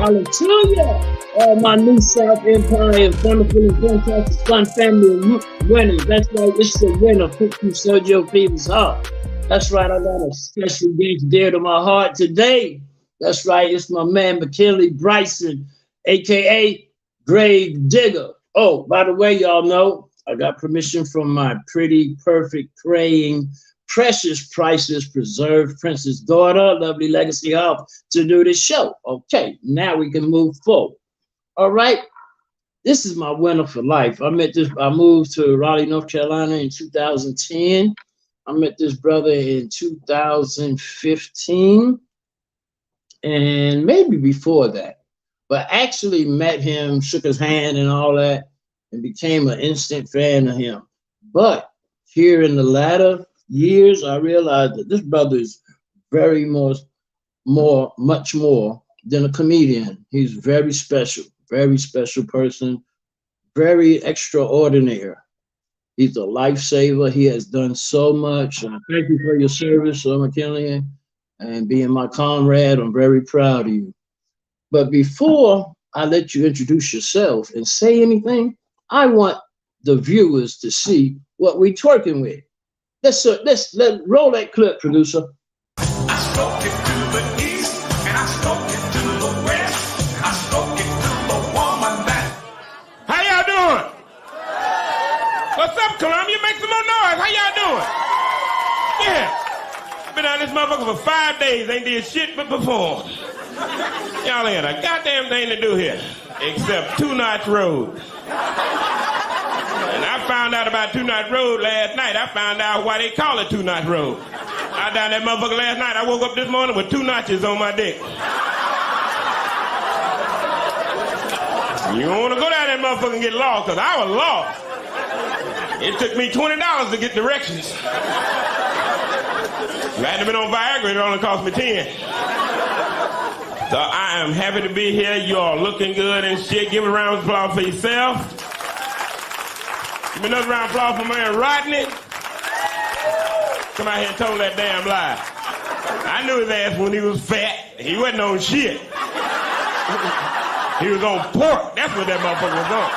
Hallelujah. All my new South Empire and wonderful and fantastic fun family of winners. That's right, it's the winner, put through Sergio Peter's heart. That's right, I got a special guest dear to my heart today. That's right, it's my man McKinley Bryson, aka Grave Digger. Oh, by the way, y'all know I got permission from my pretty, perfect, praying, precious, priceless, preserved princess daughter, lovely Legacy House, to do this show. Okay, now we can move forward. All right, this is my winner for life. I moved to Raleigh, North Carolina in 2010. I met this brother in 2015 and maybe before that, but actually met him, shook his hand and all that, and became an instant fan of him. But here in the latter years, I realized that this brother is much more than a comedian. He's very special person, very extraordinary. He's a lifesaver. He has done so much. And thank you for your service, McKinley, and being my comrade. I'm very proud of you. But before I let you introduce yourself and say anything, I want the viewers to see what we're twerking with. Let's roll that clip, producer. I spoke it to the east and I spoke it to the west. I spoke it to the woman that. How y'all doing? What's up, Columbia? Make some more noise. How y'all doing? Yeah. Been out this motherfucker for 5 days. Ain't did shit but perform. Y'all ain't a goddamn thing to do here except Two Notch Road. And I found out about Two Notch Road last night. I found out why they call it Two Notch Road. I down that motherfucker last night. I woke up this morning with 2 notches on my dick. You don't want to go down that motherfucker and get lost, because I was lost. It took me $20 to get directions. If I had been on Viagra, it only cost me 10. So I am happy to be here. You all looking good and shit. Give a round of applause for yourself. Give me another round of applause for my man Rodney. Come out here and told that damn lie. I knew his ass when he was fat. He wasn't on shit. He was on pork. That's what that motherfucker was on.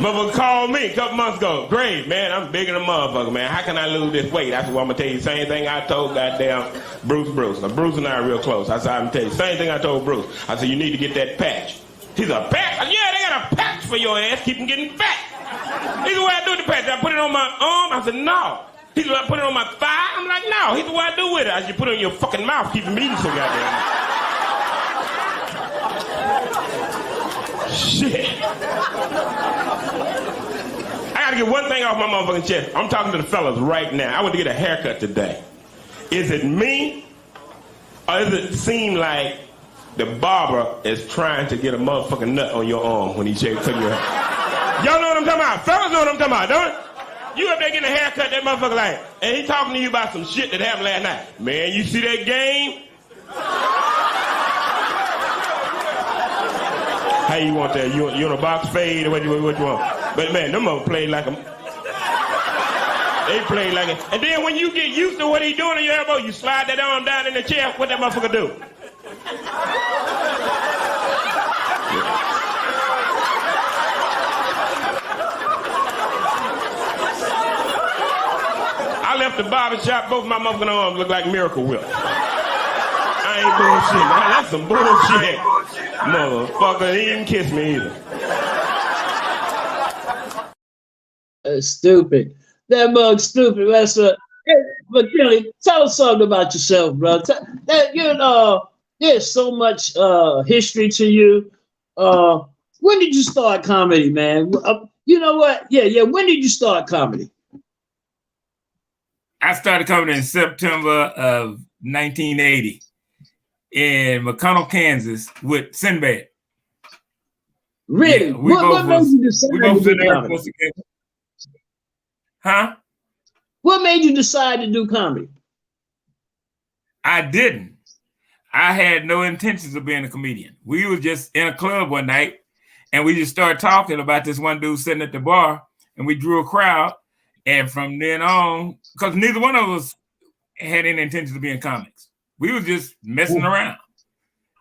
Motherfucker called me a couple months ago. Great, man, I'm bigger than a motherfucker, man. How can I lose this weight? I said, well, I'm going to tell you the same thing I told goddamn Bruce. Now, Bruce and I are real close. I said, I'm going to tell you the same thing I told Bruce. I said, you need to get that patch. He said, a patch? I said, yeah, they got a patch for your ass. Keep him getting fat. He said, what I do with the patch? I put it on my arm? I said, no. He said, I put it on my thigh? I'm like, no. He said, what I do with it? I said, you put it on your fucking mouth. Keep him eating so goddamn. Shit. I gotta get one thing off my motherfucking chest. I'm talking to the fellas right now. I went to get a haircut today. Is it me? Or does it seem like the barber is trying to get a motherfucking nut on your arm when he shakes your hair? Y'all know what I'm talking about? Fellas know what I'm talking about, don't it? You up there getting a haircut, that motherfucker like, and he talking to you about some shit that happened last night. Man, you see that game? How you want that? You want a box fade or what you want? But man, them motherfuckers play like a... They play like it. And then when you get used to what he doing on your elbow, you slide that arm down in the chair, what that motherfucker do? I left the barber shop, both my motherfucking arms look like Miracle Whip. I ain't bullshit, man. That's some bullshit. Motherfucker, he didn't kiss me either. That's stupid. That mug's stupid. That's hey, McKinley, tell us something about yourself, bro. There's so much history to you. When did you start comedy, man? You know what? Yeah. When did you start comedy? I started comedy in September of 1980 in McConnell, Kansas, with Sinbad. Really? Yeah, what made you decide to do comedy? Huh? What made you decide to do comedy? I didn't. I had no intentions of being a comedian. We was just in a club one night, and we just started talking about this one dude sitting at the bar, and we drew a crowd. And from then on, because neither one of us had any intentions of being comics, we was just messing around.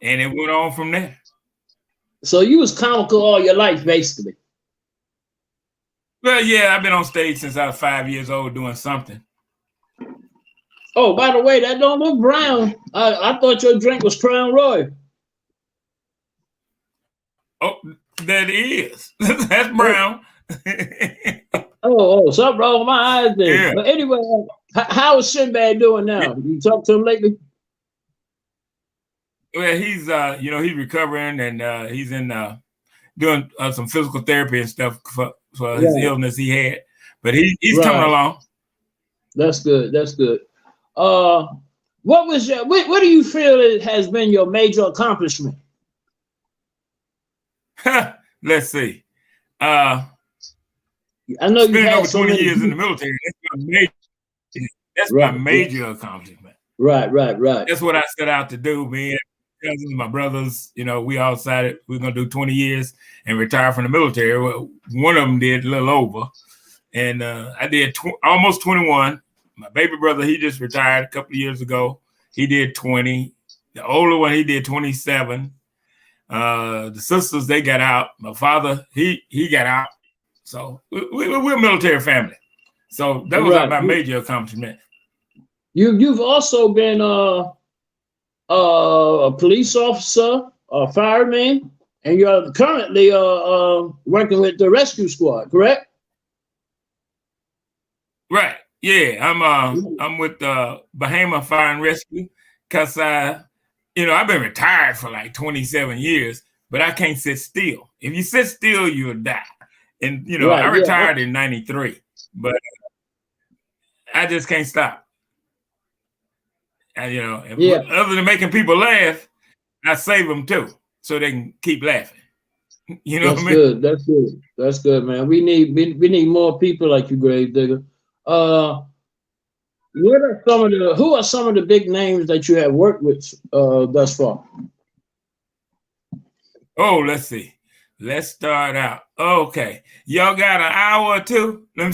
and it went on from there. So you was comical all your life, basically. Well, yeah, I've been on stage since I was 5 years old doing something. Oh, by the way, that don't look brown. I thought your drink was Crown Royal. Oh, that is. That's brown. Oh, something wrong with my eyes then. Yeah. But anyway, how is Sinbad doing now? You talked to him lately? Well, he's he's recovering, and he's in doing some physical therapy and stuff for his illness he had. But he's coming along. That's good. That's good. What do you feel has been your major accomplishment? Let's see. I know you spending had over 20 years in the military. That's my major accomplishment. Right. That's what I set out to do. Me and cousins, my brothers, we all decided we're gonna do 20 years and retire from the military. Well, one of them did a little over, and I did almost 21. My baby brother, he just retired a couple of years ago. He did 20. The older one, he did 27. The sisters, they got out. My father, he got out. So we're a military family. So that was my major accomplishment. You've also been a police officer, a fireman, and you're currently working with the rescue squad, correct? Right. Yeah, I'm with Bahama Fire and Rescue because I've been retired for like 27 years, but I can't sit still. If you sit still, you'll die. And I retired in '93, but I just can't stop. And other than making people laugh, I save them too, so they can keep laughing. That's good. That's good, man. We need more people like you, Gravedigger. Who are some of the big names that you have worked with thus far? Oh, let's see. Let's start out. Okay, y'all got an hour or two? I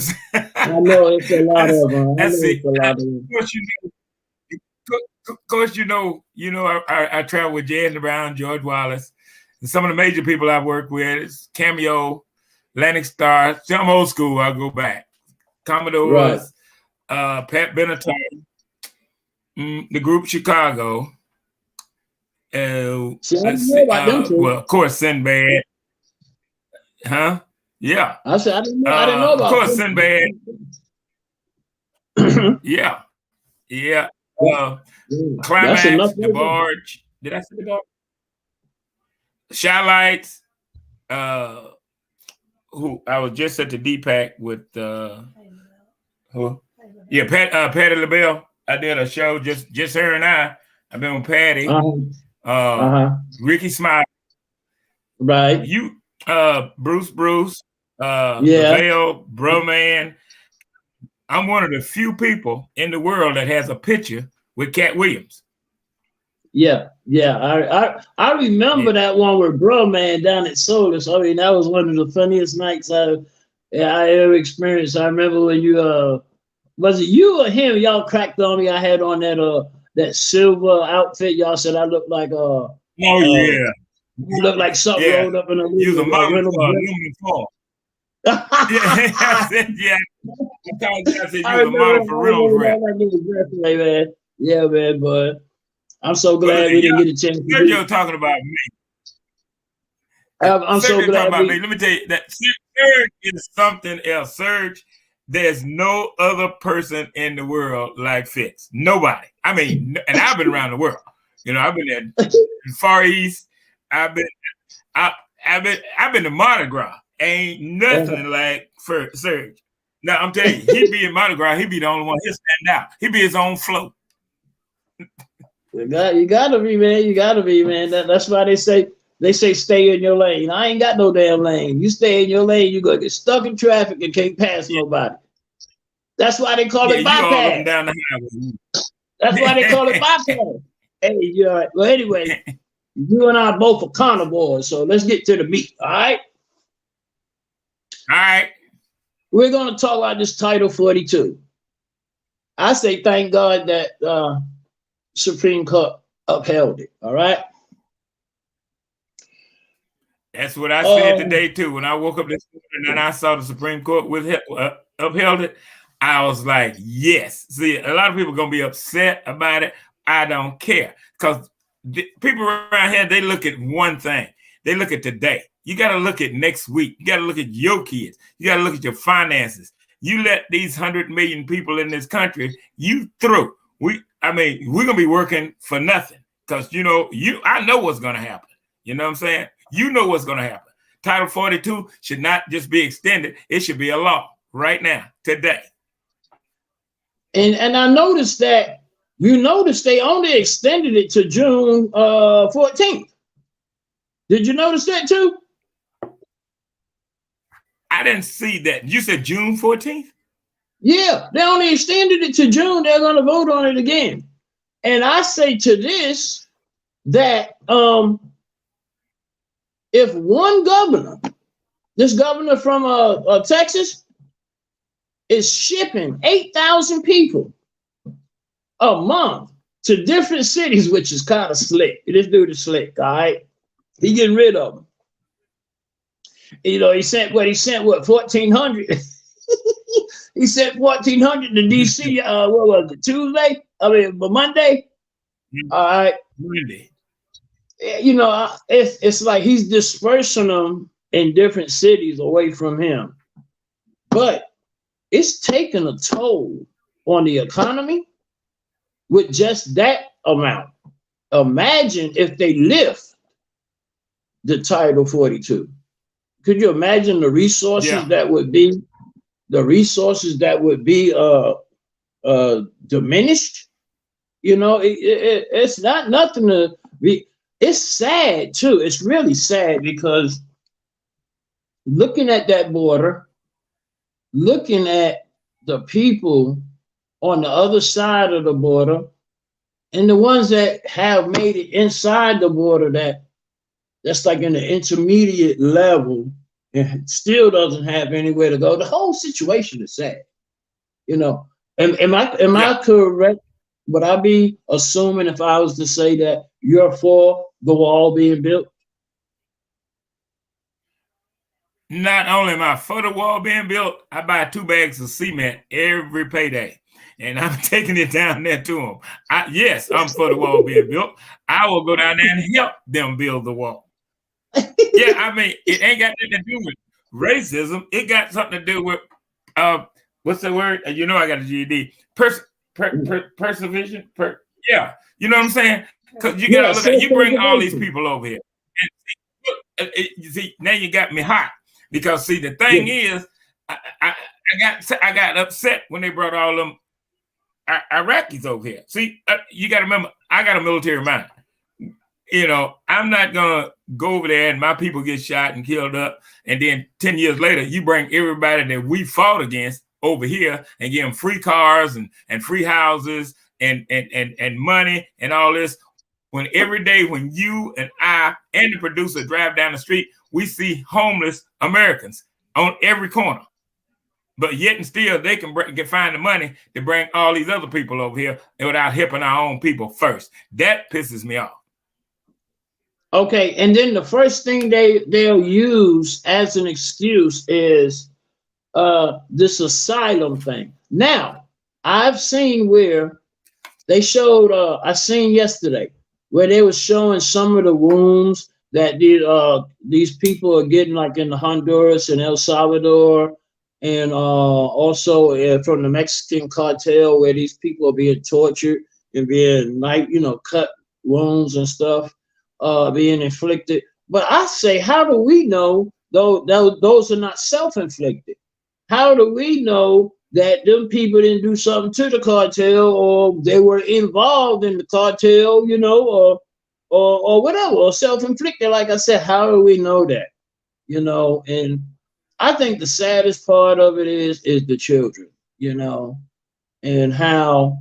know it's a lot of them. Let's see. Of course, I travel with Jazz Brown, George Wallace, and some of the major people I've worked with is Cameo, Atlantic Star. Some old school. I'll go back. Commodores, Pat Benatar, the group Chicago. Well, of course, Sinbad. Huh? Yeah. I said I didn't know about. Of course, Sinbad. Yeah. Climax, the Barge. Did I say the Barge? Shylights. Who I was just at the DPAC with. Who? Yeah, Patty LaBelle. I did a show just her and I. I've been with Patty. Ricky Smile. Right. You. Bruce, LaBelle, Broman. I'm one of the few people in the world that has a picture with Cat Williams. Yeah. I remember that one with Broman down at Solus. I mean, that was one of the funniest nights I ever experienced. I remember when you was it you or him? Y'all cracked on me. I had on that silver outfit. Y'all said I looked like yeah. You look like something rolled up in a movie. You was a model for aluminum foil. I said you was a model for Reynolds Wrap. Yeah, man, but I'm so glad we didn't get a chance. You're talking about me. I'm so glad. About me. Let me tell you that Serge is something else. Serge, there's no other person in the world like Fitz. Nobody. I mean, and I've been around the world. I've been in Far East. I've been to Mardi Gras. Ain't nothing like for Serge. Now I'm telling you, he'd be in Mardi Gras. He'd be the only one. He'll stand out. He'd be his own float. You gotta be, man. You gotta be, man. That's why they say stay in your lane. I ain't got no damn lane. You stay in your lane, you're gonna get stuck in traffic and can't pass nobody. That's why they call it bypass. You all up and down the highway. That's why they call it bypass. Hey, you're right. Well, anyway. You and I both are carnivores, so let's get to the meat, all right? All right. We're going to talk about this Title 42. I say thank God that Supreme Court upheld it, all right? That's what I said today too. When I woke up this morning and I saw the Supreme Court upheld it, I was like, yes. See, a lot of people are gonna be upset about it. I don't care, because people around here, they look at one thing. They look at today. You got to look at next week. You got to look at your kids. You got to look at your finances. You let these 100 million people in this country, you through. We're gonna be working for nothing, because I know what's gonna happen. You know what I'm saying? You know what's gonna happen. Title 42 should not just be extended; it should be a law right now, today. And I noticed that they only extended it to June 14th. Did you notice that too? I didn't see that. You said June 14th? Yeah, they only extended it to June. They're going to vote on it again. And I say to this that if one governor, this governor from Texas, is shipping 8,000 people a month to different cities, which is kind of slick. This dude is slick, all right? He getting rid of them. He sent 1,400. He sent 1,400 to DC. What was it? Tuesday? Monday. All right. Monday. It's like he's dispersing them in different cities away from him, but it's taking a toll on the economy with just that amount. Imagine if they lift the Title 42. Could you imagine the resources that would be? The resources that would be diminished. It's not nothing to be. It's sad too. It's really sad, because looking at that border, looking at the people on the other side of the border, and the ones that have made it inside the border, that's like in the intermediate level, and still doesn't have anywhere to go. The whole situation is sad. Am I correct? Would I be assuming if I was to say that you're for the wall being built? Not only am I for the wall being built, I buy 2 bags of cement every payday, and I'm taking it down there to them. Yes, I'm for the wall being built. I will go down there and help them build the wall. Yeah, it ain't got nothing to do with racism. It got something to do with what's the word? I got a GED. Perseverance. Yeah, you know what I'm saying? Because you gotta look at, you bring all these people over here, and you see, now you got me hot, because see, the thing is, I got upset when they brought all them Iraqis over here. See, you got to remember, I got a military mind. I'm not gonna go over there and my people get shot and killed up, and then 10 years later you bring everybody that we fought against over here and give them free cars and free houses and money and all this, when every day when you and I and the producer drive down the street, we see homeless Americans on every corner. But yet and still they can find the money to bring all these other people over here without helping our own people first. That pisses me off. Okay, and then the first thing they'll use as an excuse is this asylum thing. Now, I've seen where they showed, I seen yesterday, where they were showing some of the rooms that these people are getting, like in Honduras and El Salvador, and also from the Mexican cartel, where these people are being tortured and being cut wounds and stuff. Being inflicted. But I say, how do we know those are not self-inflicted? How do we know that them people didn't do something to the cartel, or they were involved in the cartel, or whatever, or self-inflicted? Like I said, how do we know that? And I think the saddest part of it is the children, and how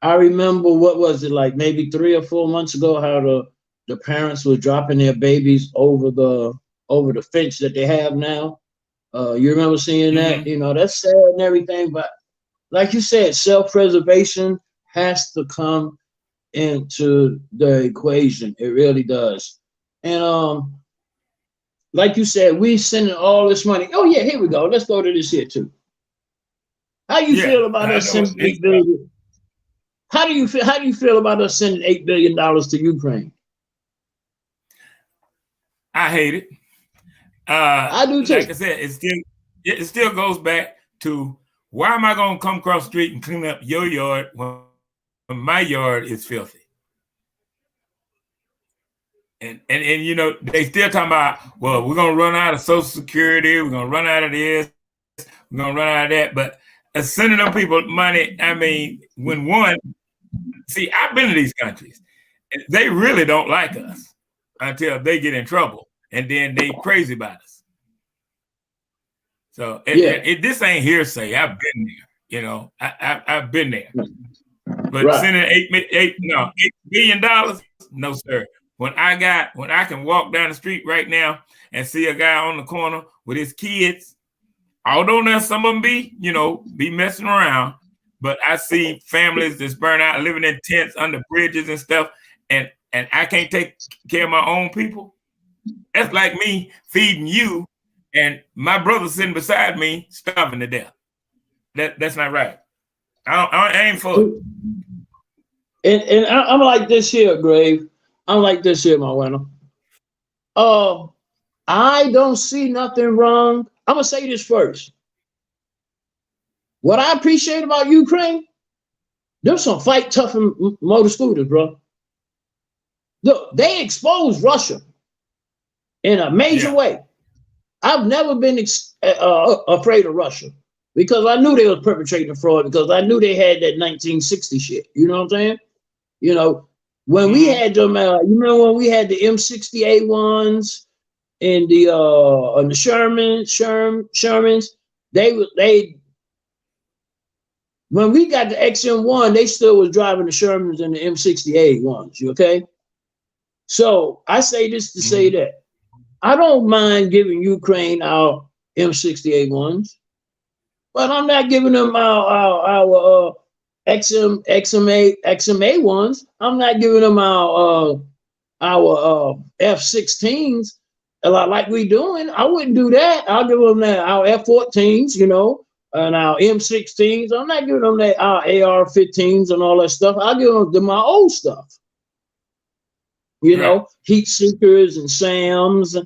I remember, what was it, like maybe 3 or 4 months ago, how the parents were dropping their babies over the fence that they have now. You remember seeing that? Mm-hmm. That's sad and everything, but like you said, self-preservation has to come into the equation. It really does. And like you said, we sending all this money. Oh yeah, here we go. Let's go to this here too. How you Yeah, feel about I us know sending it's, 8 billion? How do you feel? How do you feel about us sending $8 billion to Ukraine? I hate it. I do too. Like I said, it still goes back to why am I gonna come across the street and clean up your yard when my yard is filthy? And you know, they still talking about, well, we're gonna run out of Social Security, we're gonna run out of this, we're gonna run out of that. But sending them people money, I mean, see, I've been to these countries, and they really don't like us until they get in trouble, and then they crazy about us. So this ain't hearsay. I've been there. You know, I've been there. But Right. sending $8 billion, no sir. When I can walk down the street right now and see a guy on the corner with his kids, although now some of them be messing around, but I see families that's burned out, living in tents under bridges and stuff, and I can't take care of my own people. That's like me feeding you and my brother sitting beside me starving to death. That's not right. I ain't for it. And I'm like this here, Grave. I'm like this here, my winner. I don't see nothing wrong. I'm gonna say this first. What I appreciate about Ukraine, there's some fight tough motor scooters, bro. Look, they exposed Russia in a major way. I've never been afraid of Russia because I knew they was perpetrating fraud because I knew they had that 1960 shit. You know what I'm saying? You know, when we had them, you remember when we had the M60A1s and the Shermans, when we got the XM1, they still was driving the Shermans and the M60A1s. You okay? So I say this to say that I don't mind giving Ukraine our M60A1s, but I'm not giving them our XMA ones. I'm not giving them our F16s like we doing. I wouldn't do that. I'll give them our F14s, you know, and our M16s. I'm not giving them our AR-15s and all that stuff. I'll give them my old stuff. You know, heat seekers and SAMs,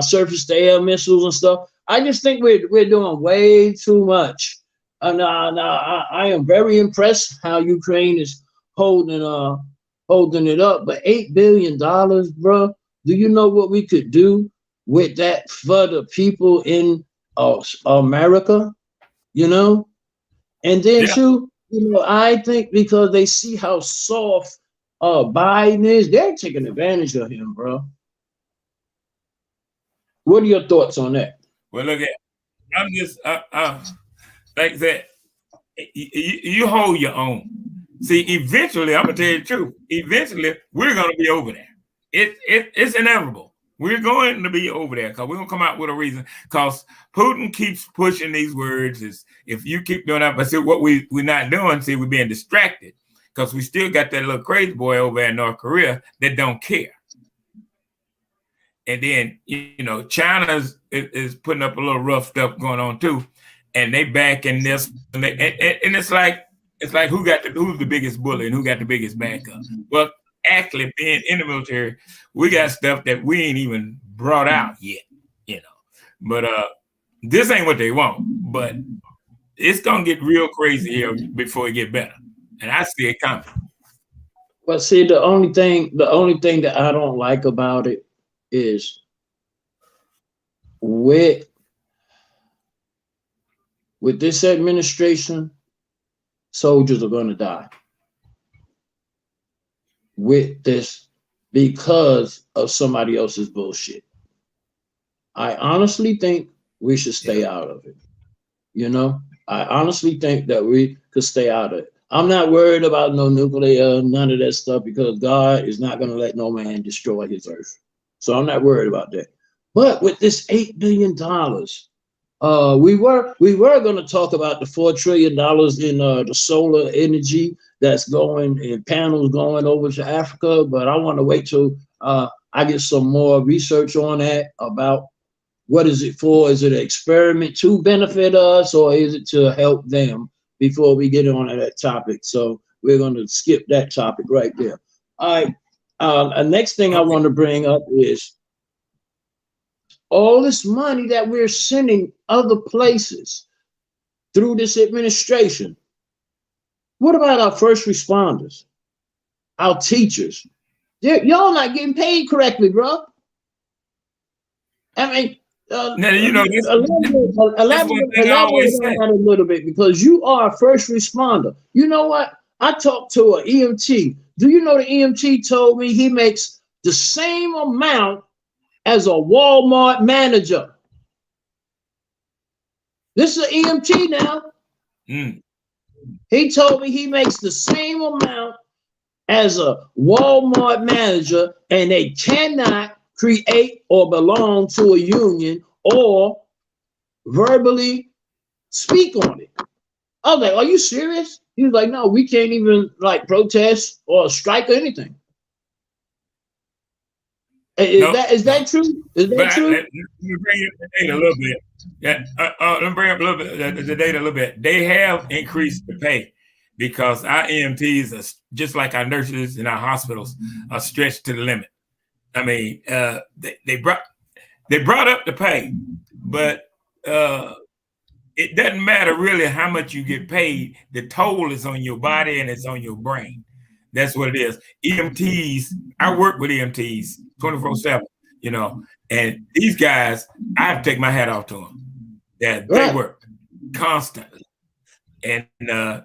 surface to air missiles and stuff. I just think we're doing way too much. I am very impressed how Ukraine is holding it up. But $8 billion, bro, do you know what we could do with that for the people in America? You know? And then too, you know, I think because they see how soft Biden is, they're taking advantage of him, bro. What are your thoughts on that? Well, look I'm just like that. You hold your own. See, eventually, I'm gonna tell you the truth. Eventually, we're gonna be over there. It's inevitable. We're going to be over there because we're gonna come out with a reason. Because Putin keeps pushing these words. Is if you keep doing that, but see what we're not doing. See, we're being distracted because we still got that little crazy boy over in North Korea that don't care. And then you know, China is putting up a little rough stuff going on too. And they back in this, and it's like who's the biggest bully and who got the biggest backup. Well, actually, being in the military, we got stuff that we ain't even brought out yet, you know. But this ain't what they want. But it's gonna get real crazy here before it get better, and I see it coming. Well, see, the only thing that I don't like about it is with this administration, soldiers are going to die with this because of somebody else's bullshit. I honestly think we should stay out of it. You know, I honestly think that we could stay out of it. I'm not worried about no nuclear, none of that stuff, because God is not going to let no man destroy his earth. So I'm not worried about that. But with this $8 billion, we were going to talk about the $4 trillion in the solar energy that's going and panels going over to Africa, but I want to wait till I get some more research on that about What is it for? Is it an experiment to benefit us, or is it to help them? Before we get on to that topic, so we're going to skip that topic right there. All right. The next thing I want to bring up is all this money that we're sending other places through this administration. What about our first responders, our teachers? Y'all not getting paid correctly, bro. I mean, now, you know, elaborate on that a little bit, because you are a first responder. You know what? I talked to an EMT. Do you know the EMT told me he makes the same amount as a Walmart manager? This is an EMT now. He told me he makes the same amount as a Walmart manager, and they cannot create or belong to a union or verbally speak on it. I was like, are you serious? He was like, no, we can't even like protest or strike or anything. Is that true? Is that true? Let me bring up the data a little bit. Let me bring up a little bit the data a little bit. They have increased the pay because our EMTs are just like our nurses in our hospitals are stretched to the limit. I mean, they brought up the pay, but it doesn't matter really how much you get paid. The toll is on your body and it's on your brain. That's what it is. EMTs, I work with EMTs 24/7, you know, and these guys, I have to take my hat off to them. They work constantly. And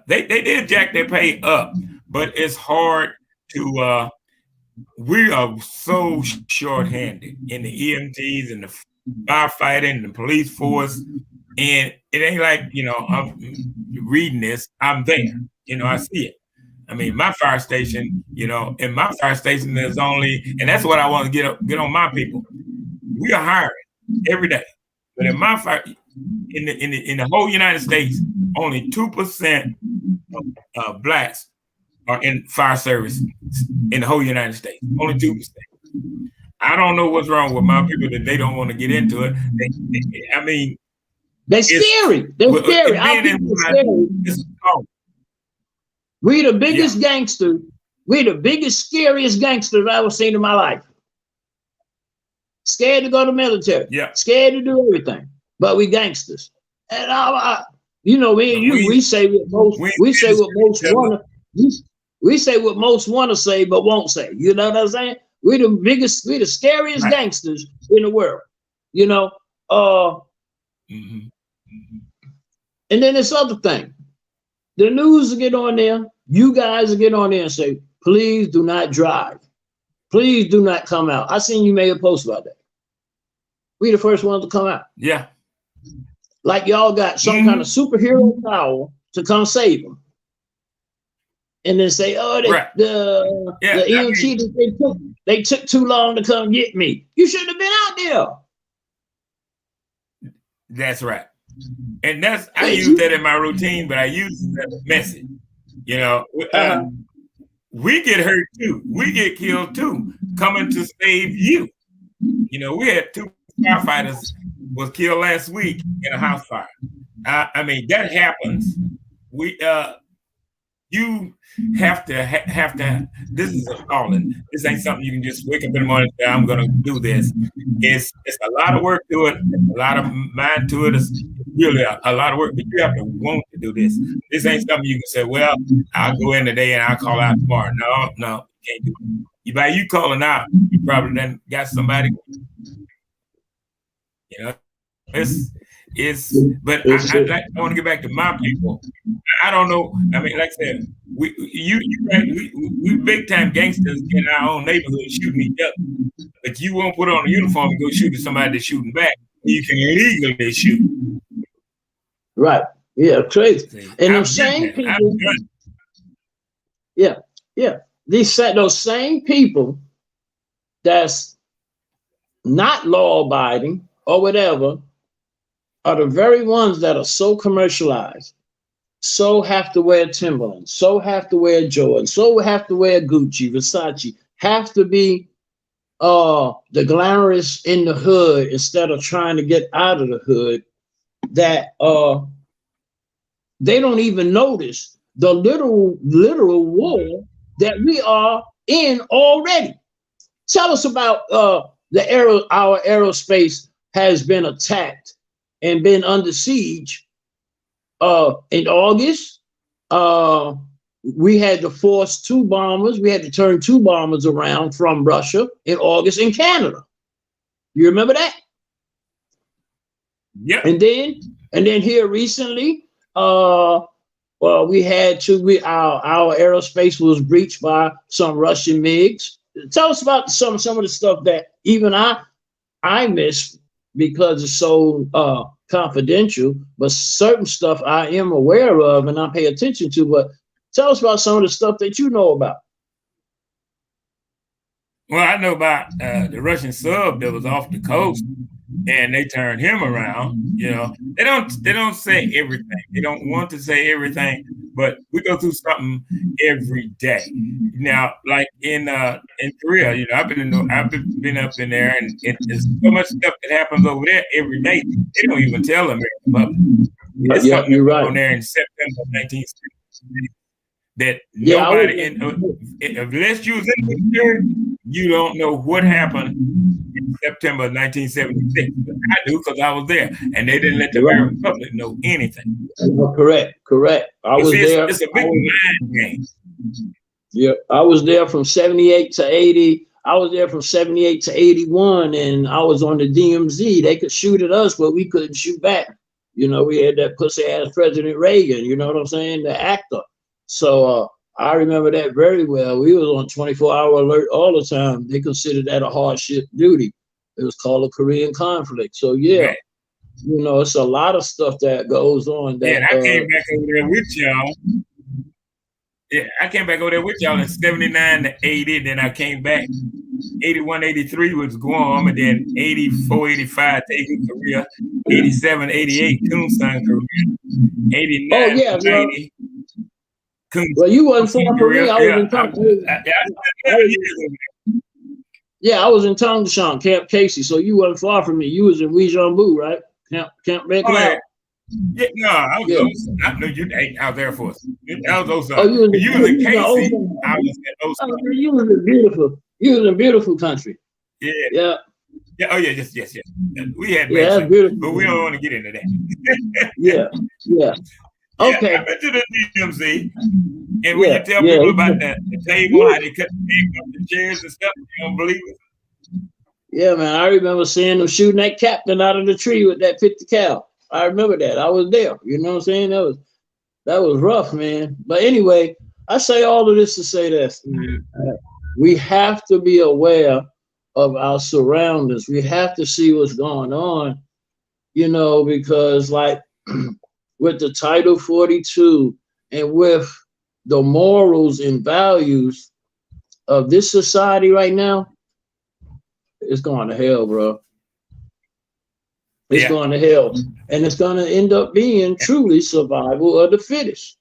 they did jack their pay up, but it's hard to, we are so short-handed in the EMTs and the firefighting and the police force. And it ain't like, you know, I'm reading this, I'm there, you know, I see it. I mean, my fire station, you know, in my fire station, there's only, and that's what I want to get on my people. We are hiring every day, but in my fire, in the whole United States, only 2% of blacks are in fire service in the whole United States. Only 2%. I don't know what's wrong with my people that they don't want to get into it. I mean, they're scary. They're scary. Our people are scary. We the biggest gangsters. We the biggest, scariest gangsters I've ever seen in my life. Scared to go to the military. Yeah. Scared to do everything. But we gangsters. And you know, we say what most want to say, but won't say. You know what I'm saying? We the scariest gangsters in the world. You know. And then this other thing. The news will get on there. You guys will get on there and say, please do not drive. Please do not come out. I seen you made a post about that. We the first ones to come out. Yeah. Like y'all got some kind of superhero power to come save them. And then say, oh, the EMT, they took too long to come get me. You shouldn't have been out there. That's right. And I use that in my routine, but I use it as a message. You know, we get hurt too. We get killed too, coming to save you. You know, we had 2 firefighters was killed last week in a house fire. I mean, that happens. You have to. This is a calling. This ain't something you can just wake up in the morning and say, I'm going to do this. It's a lot of work to it. A lot of mind to it. It's really a lot of work, but you have to want to do this. This ain't something you can say, well, I'll go in today and I'll call out tomorrow. No, you can't do it. By you calling out, you probably then got somebody. You know, but I want to get back to my people. I don't know. I mean, like I said, we big time gangsters in our own neighborhood shooting each other. But you won't put on a uniform and go shoot at somebody that's shooting back. You can legally shoot. Right. Yeah, crazy. And those same people. Those same people that's not law abiding or whatever are the very ones that are so commercialized, so have to wear Timberland, so have to wear Jordan, so have to wear Gucci, Versace, have to be the glamorous in the hood instead of trying to get out of the hood, that they don't even notice the literal war that we are in already. Tell us about our aerospace has been attacked and been under siege. In August, we had to force 2 bombers. We had to turn 2 bombers around from Russia in August in Canada. You remember that? Yeah. And then here recently, we had to. Our aerospace was breached by some Russian MiGs. Tell us about some of the stuff that even I missed because it's so confidential, but certain stuff I am aware of and I pay attention to. But tell us about some of the stuff that you know about. Well, I know about the Russian sub that was off the coast, and they turned him around. You know, they don't say everything. They don't want to say everything, but we go through something every day. Now, like in Korea, you know, I've been up in there, and there's so much stuff that happens over there every day. They don't even tell the American public. It's something you're that right. on there in September 1970 that nobody, unless you was in the military, you don't know what happened in September 1976. I do because I was there, and they didn't let the American public know anything. Correct. I was there. It's a big mind game. Yeah, I was there from 78 to 80. I was there from 78 to 81, and I was on the DMZ. They could shoot at us, but we couldn't shoot back. You know, we had that pussy ass President Reagan, you know what I'm saying? The actor. So I remember that very well. We was on 24-hour alert all the time. They considered that a hardship duty. It was called a Korean conflict. So yeah, right. You know, it's a lot of stuff that goes on. That, and I came back over there with y'all. Yeah, I came back over there with y'all in 79 to 80. Then I came back 81, 83 was Guam, and then 84, 85 taking Korea, 87, 88 Kunsan, Korea, 89, 90. Well, you wasn't far from me. I was in Tongue. I was in Tongueshan, Camp Casey. So you wasn't far from me. You was in Weijambu, right? Camp Redcloud. Yeah, no, I was. I was Air Force. I was those. You was in Casey. I was in those. You was in beautiful country. Yeah. Oh yeah. Yes. We had but we don't want to get into that. Yeah. Okay. I went to the DMZ, and when you tell people about the table, how they cut the table up the chairs and stuff, you don't believe it. Yeah, man. I remember seeing them shooting that captain out of the tree with that 50 cal. I remember that. I was there. You know what I'm saying? That was rough, man. But anyway, I say all of this to say this. We have to be aware of our surroundings. We have to see what's going on, you know, because like with the Title 42 and with the morals and values of this society right now, it's going to hell, bro. It's going to hell. And it's going to end up being truly survival of the fittest.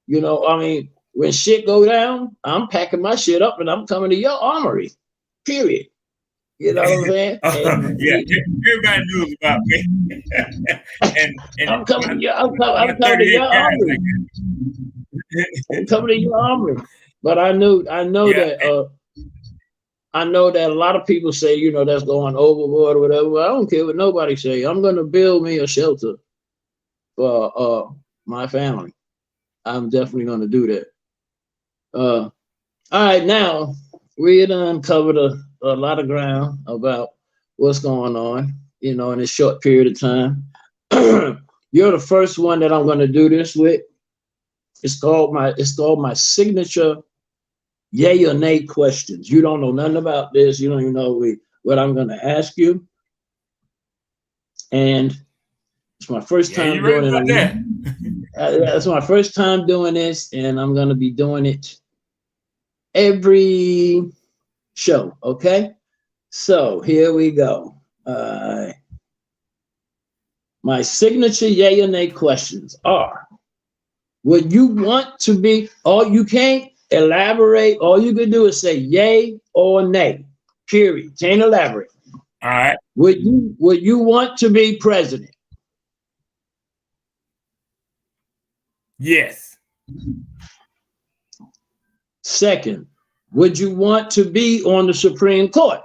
You know, I mean, when shit go down, I'm packing my shit up and I'm coming to your armory, period. You know what I'm saying? Everybody knows about me. and I'm coming to your armory. I'm coming to your armory. But I know that I know that a lot of people say, you know, that's going overboard or whatever. Well, I don't care what nobody say. I'm going to build me a shelter for my family. I'm definitely going to do that. All right, now we done covered a lot of ground about what's going on, you know, in this short period of time. You're the first one that I'm going to do this with. It's called my signature yay or nay questions. You don't know nothing about this. You don't even know what I'm going to ask you. And it's my first time doing it. It's my first time doing this, and I'm going to be doing it every show. Okay. So here we go. My signature yay or nay questions are: would you want to be, or you can't elaborate, all you can do is say yay or nay, Period. Can't elaborate. All right. Would you want to be president? Yes. Second, would you want to be on the Supreme Court?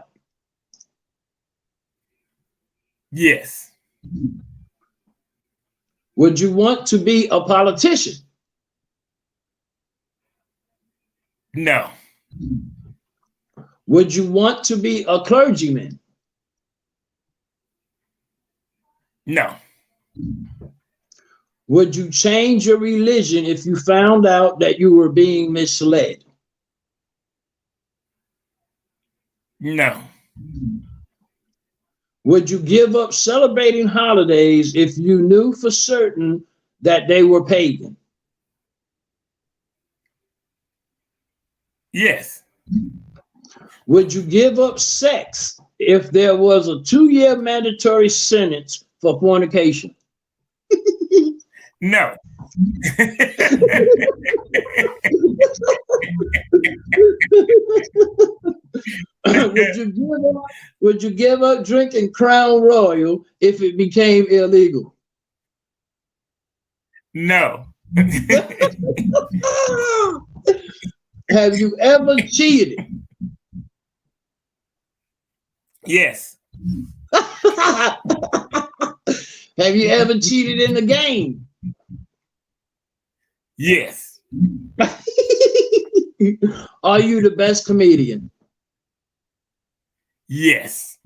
Yes. Would you want to be a politician? No. Would you want to be a clergyman? No. Would you change your religion if you found out that you were being misled? No. Would you give up celebrating holidays if you knew for certain that they were pagan? Yes. Would you give up sex if there was a 2-year mandatory sentence for fornication? No. Would you give up drinking Crown Royal if it became illegal? No. Have you ever cheated? Yes. Have you ever cheated in the game? Yes. Are you the best comedian? Yes.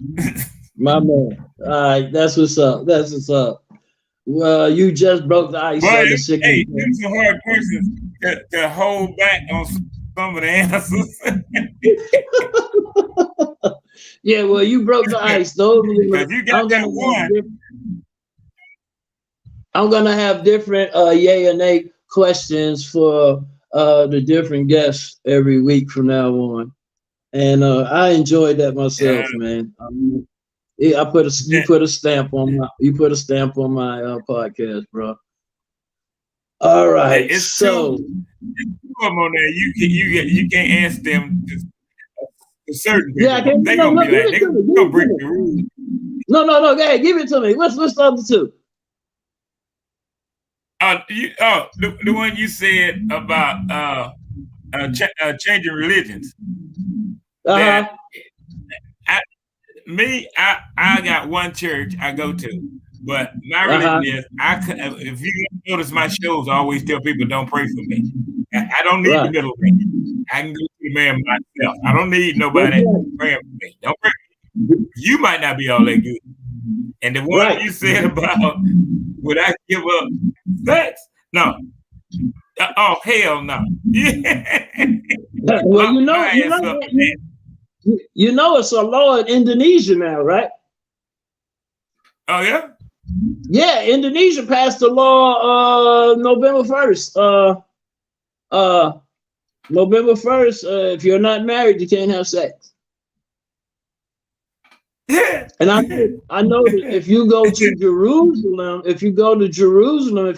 My man. All right, that's what's up. That's what's up. Well, you just broke the ice. But hey, these are hard questions to hold back on some of the answers. Yeah, well, you broke the ice. Those you got that one. I'm gonna have different yay or nay questions for the different guests every week from now on, and I enjoyed that myself, man. Yeah, you put a stamp on my podcast, bro. All right, it's so two of them on there. You can't ask them to certain people. Yeah, I can't. They gonna be like they gonna break the rules. No, go ahead, give it to me. What's the other two? The one you said about changing religions. Uh-huh. I got one church I go to, but my religion is if you notice my shows, I always tell people don't pray for me. I don't need the middleman. I can go to the man myself. I don't need nobody praying for me. Don't pray for me. You might not be all that good. And the one you said about would I give up sex? No. Oh hell no. Well, you know it's a law in Indonesia now, right? Oh yeah? Yeah, Indonesia passed a law November 1st. November 1st, if you're not married, you can't have sex. And I know that if you go to Jerusalem, if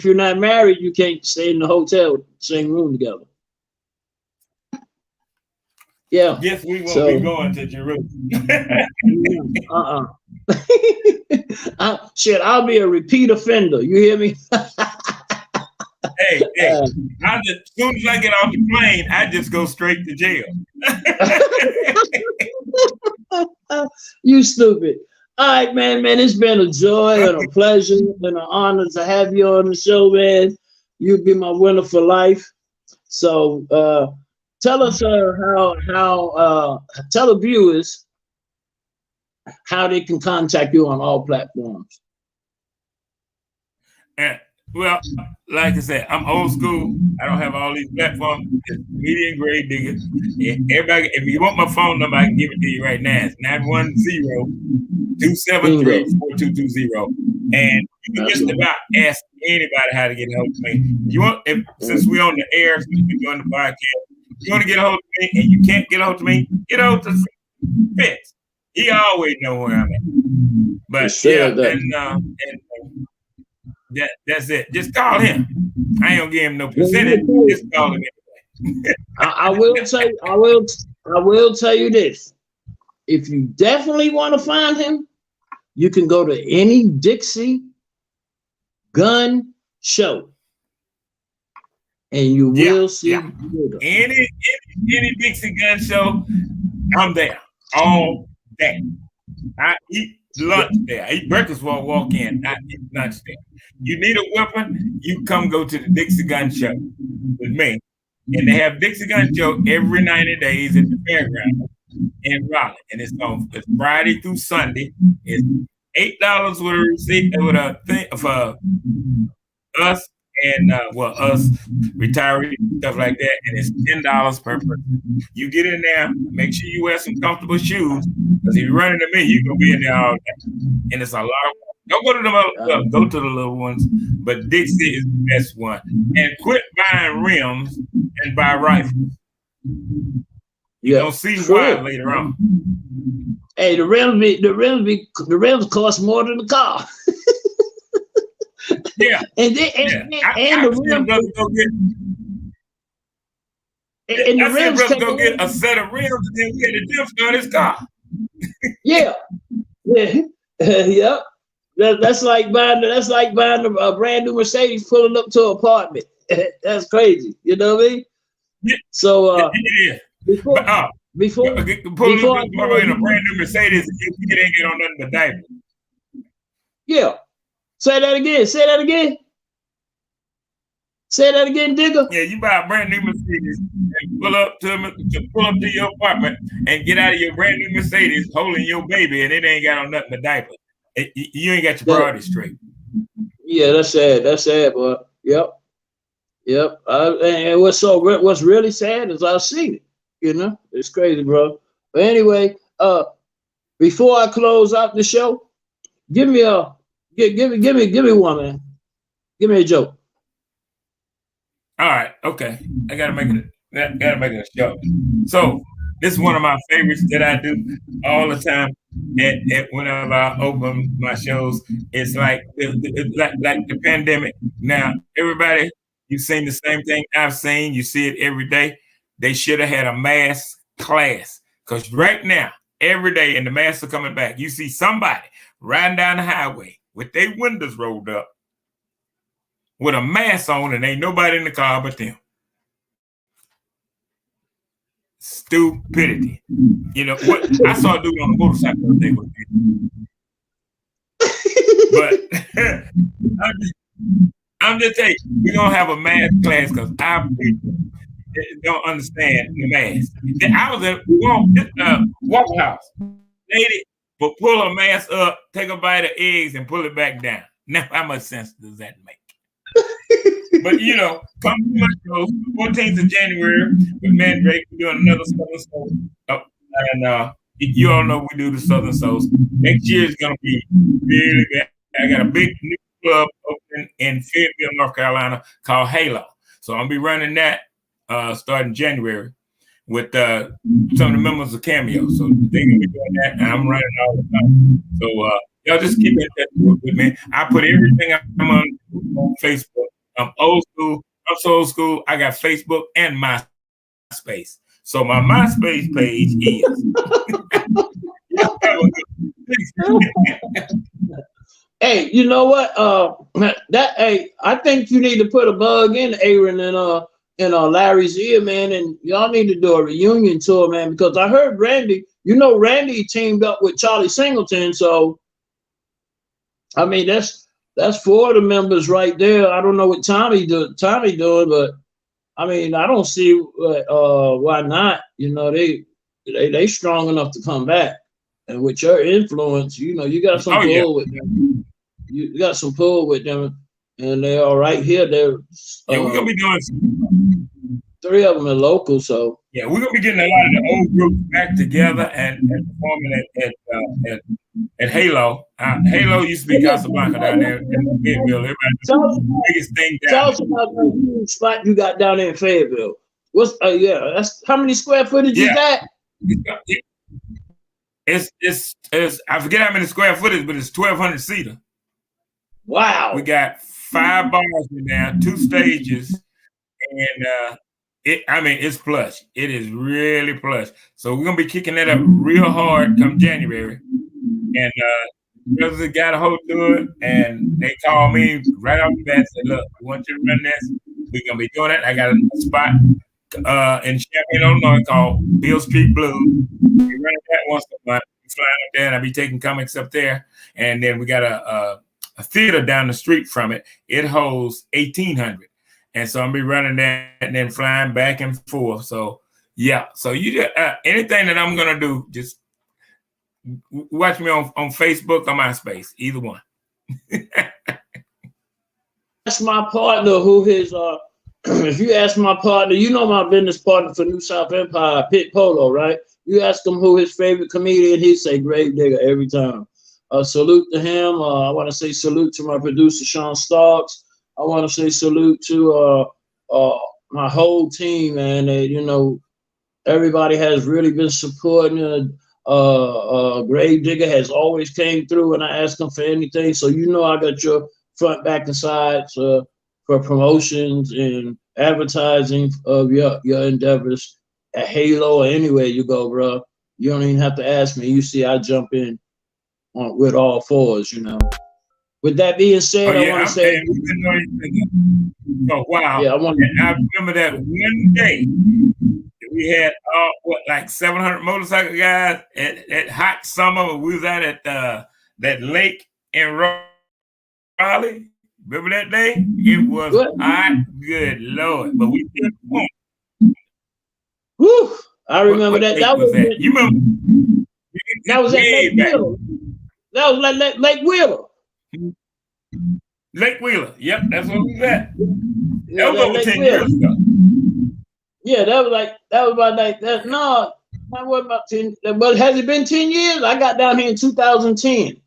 you're not married, you can't stay in the hotel, same room together. Yeah. Yes, we won't be going to Jerusalem. Shit, I'll be a repeat offender. You hear me? Hey, as soon as I get off the plane, I just go straight to jail. You stupid. All right, man, it's been a joy and a pleasure and an honor to have you on the show, man. You'll be my winner for life. So tell us tell the viewers how they can contact you on all platforms. Well, like I said, I'm old school. I don't have all these platforms. It's medium grade digger. Everybody, if you want my phone number, I can give it to you right now. It's 910-273-4220. And you can just about ask anybody how to get a hold of me. Since we're on the air, since we're doing the podcast, if you want to get a hold of me and you can't get a hold of me, get a hold of Fitz. He always know where I'm at. But that's it. Just call him. I ain't gonna give him no percentage. Just call him anyway. I will tell you this. if you definitely want to find him, you can go to any Dixie gun show, and you will see Digger. Any Dixie gun show, I'm there all day. I eat lunch there. I eat breakfast while I walk in. I eat lunch there. You need a weapon, you come go to the Dixie Gun Show with me. And they have Dixie Gun Show every 90 days at the fairground in Raleigh. And it's Friday through Sunday. It's $8 with a receipt with a thing for us and us retirees, stuff like that. And it's $10 per person. You get in there, make sure you wear some comfortable shoes, because if you run into me, you're gonna be in there all day. And it's a lot of don't go to the little ones, but Dixie is the best one. And quit buying rims and buy rifles. You don't see why later on. Hey, the rims cost more than the car. Yeah. And the rims go get a set of rims, and then we had to jump start his car. Yeah. Yep. That's like buying a brand new Mercedes pulling up to an apartment. That's crazy. You know what I mean? Yeah. So before pulling up in a brand new Mercedes, you ain't get on nothing but diapers. Yeah. Say that again. Say that again, Digger. Yeah, you buy a brand new Mercedes and pull up to your apartment and get out of your brand new Mercedes holding your baby, and it ain't got on nothing but diapers. You ain't got your priorities straight. Yeah, that's sad. That's sad, boy. Yep. And what's really sad is I've seen it. You know, it's crazy, bro. But anyway, before I close out the show, give me one, man. Give me a joke. All right, okay. I gotta make it a show. So this is one of my favorites that I do all the time. And whenever I open my shows, it's like the pandemic. Now, everybody, you've seen the same thing I've seen. You see it every day. They should have had a mask class, because right now, every day, and the masks are coming back, you see somebody riding down the highway with their windows rolled up with a mask on, and ain't nobody in the car but them. Stupidity. You know what? I saw a dude on a motorcycle the other day with me. But I'm just saying, we're gonna have a math class because our people don't understand the math. I was at Waffle House. Lady will pull a mask up, take a bite of eggs, and pull it back down. Now, how much sense does that make? But you know, come to my show, 14th of January with Mandrake. We're doing another Southern Soul. And you all know we do the Southern Souls. Next year is gonna be really bad. I got a big new club open in Fayetteville, North Carolina called Halo. So I'm gonna be running that starting January with some of the members of Cameo. So they're gonna be doing that, and I'm running all the time. So y'all just keep in touch with me. I put everything I'm on Facebook. I'm old school. I'm so old school. I got Facebook and MySpace. So my MySpace page is. Hey, you know what? I think you need to put a bug in Aaron and Larry's ear, man, and y'all need to do a reunion tour, man, because I heard Randy. You know, Randy teamed up with Charlie Singleton, so I mean that's 4 of the members right there. I don't know what Tommy doing, but I mean, I don't see why not. You know, they strong enough to come back, and with your influence, you know, you got some pull with them. You got some pull with them, and they are right here. They're we're gonna be doing 3 of them are local, so yeah, we're gonna be getting a lot of the old groups back together and performing at Halo. Halo used to be Casablanca down there in Fayetteville. The biggest thing down tell us about that huge spot you got down there in Fayetteville. What's that's how many square footage is that? It's I forget how many square footage, but it's 1,200 seater. Wow. We got 5 bars in there, 2 stages, and It's plush. It is really plush. So we're gonna be kicking that up real hard come January. And brothers got a hold to it, and they called me right off the bat and said, "Look, we want you to run this. We're gonna be doing it. I got a spot in Champaign, Illinois called Bill Street Blues. We run that once a month. We fly up there, and I'll be taking comics up there. And then we got a theater down the street from it. It holds 1,800, and so I'm be running that and then flying back and forth. So yeah, so you just anything that I'm gonna do, just watch me on Facebook or MySpace, either one. That's my partner who his if you ask my partner, you know my business partner for New South Empire, Pit Polo, right? You ask him who his favorite comedian, he'd say Grave Digger every time. Salute to him. I want to say salute to my producer, Sean Starks. I want to say salute to my whole team, man. You know, everybody has really been supporting. Grave Digger has always came through when I ask him for anything. So you know I got your front, back, and sides for promotions and advertising of your endeavors at Halo or anywhere you go, bro. You don't even have to ask me. You see I jump in with all fours, you know. With that being said, I want to say, wow. Yeah, I remember that one day we had like 700 motorcycle guys at hot summer. We was out at that lake in Raleigh. Remember that day? It was hot, good Lord. But we did one. Whew, I remember that. That was that. You remember? That was at Lake Wheeler. That was like Lake Wheeler. Lake Wheeler. Yep, that's what we was at. Yeah, that was over 10 years ago. Yeah, that was about like that. No, that wasn't about 10. But has it been 10 years? I got down here in 2010.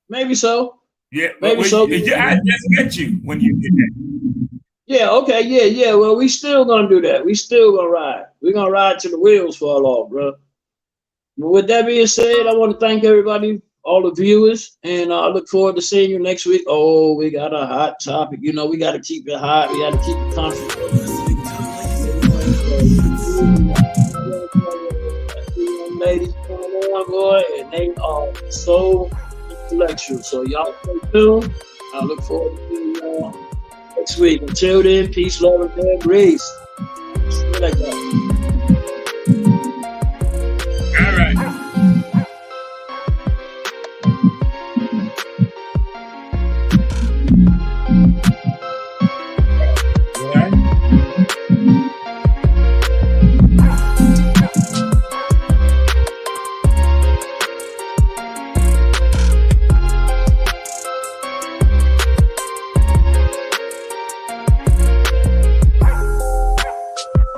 Maybe so. Yeah, maybe so. I just met you when you did that. Yeah, okay, yeah. Well, we still gonna do that. We still gonna ride. We're gonna ride till the wheels fall off, bro. But with that being said, I want to thank everybody, all the viewers, and I look forward to seeing you next week. Oh, we got a hot topic. You know, we got to keep it hot. We got to keep it comfortable. Ladies coming on, boy, and they are so intellectual. So y'all stay tuned. I look forward to seeing y'all next week. Until then, peace, love, and grace. Like that.